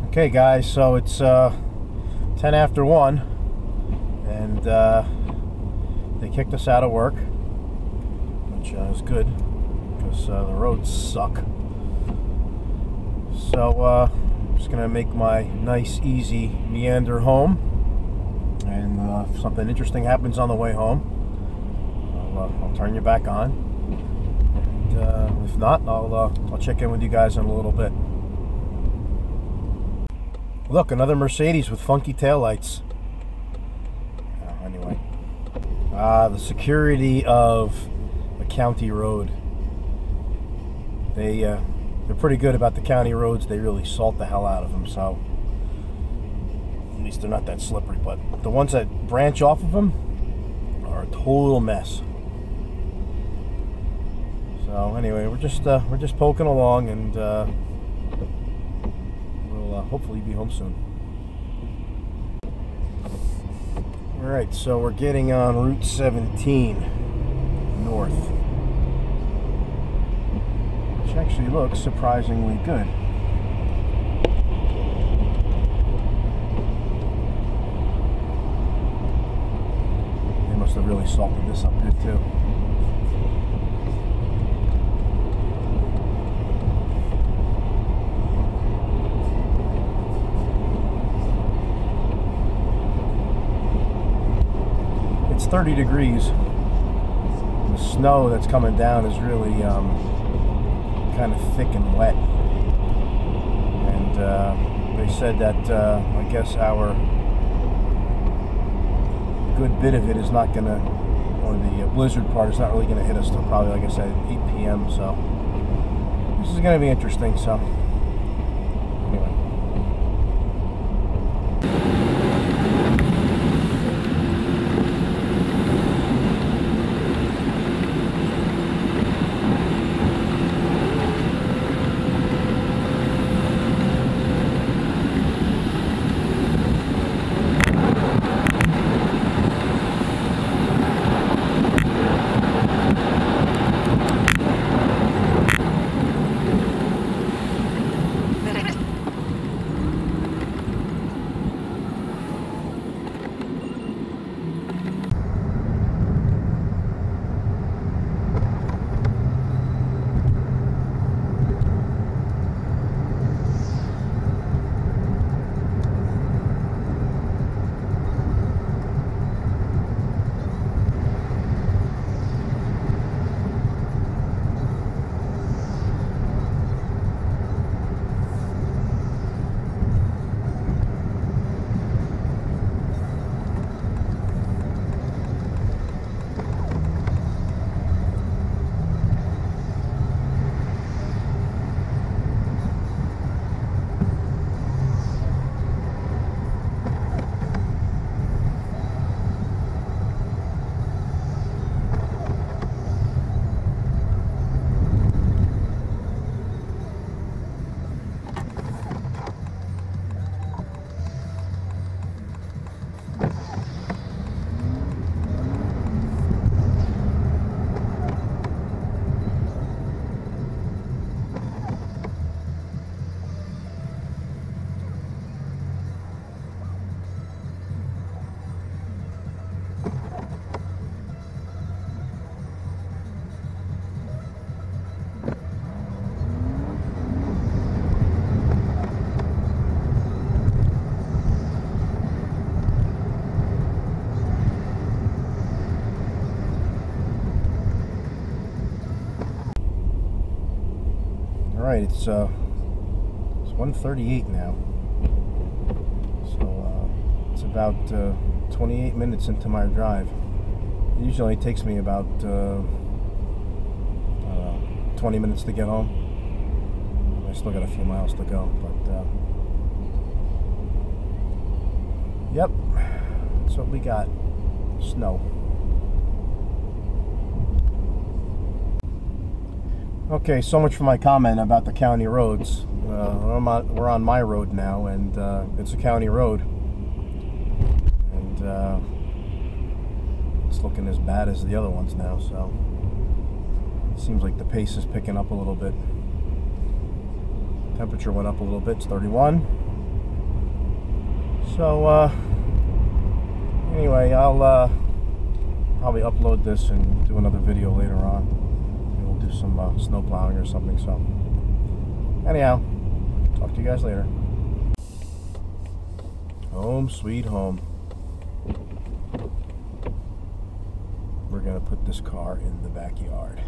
Okay guys, so it's 10 after 1 and they kicked us out of work, which is good because the roads suck. So I'm just gonna make my nice easy meander home, and if something interesting happens on the way home, I'll turn you back on, and if not, I'll check in with you guys in a little bit. Look, another Mercedes with funky taillights. Anyway, the security of a county road. They're pretty good about the county roads. They really salt the hell out of them, so at least they're not that slippery. But the ones that branch off of them are a total mess. So anyway, we're just poking along, and we'll hopefully be home soon. Alright, so we're getting on Route 17 north, which actually looks surprisingly good. They must have really salted this up good too. It's 30 degrees. The snow that's coming down is really kind of thick and wet. And they said that I guess our good bit of it is not gonna, or the blizzard part is not really gonna hit us till probably, like I said, 8 p.m. So this is gonna be interesting. So anyway. Alright, it's 1:38 now, so it's about 28 minutes into my drive. It usually takes me about 20 minutes to get home. I still got a few miles to go, but yep, that's what we got. Snow. Okay, so much for my comment about the county roads. We're on my road now, and it's a county road, and it's looking as bad as the other ones now, so it seems like the pace is picking up a little bit. Temperature went up a little bit, it's 31. So anyway, I'll probably upload this and do another video later on. Maybe we'll do some snow plowing or something. So anyhow, talk to you guys later. Home sweet home. We're gonna put this car in the backyard.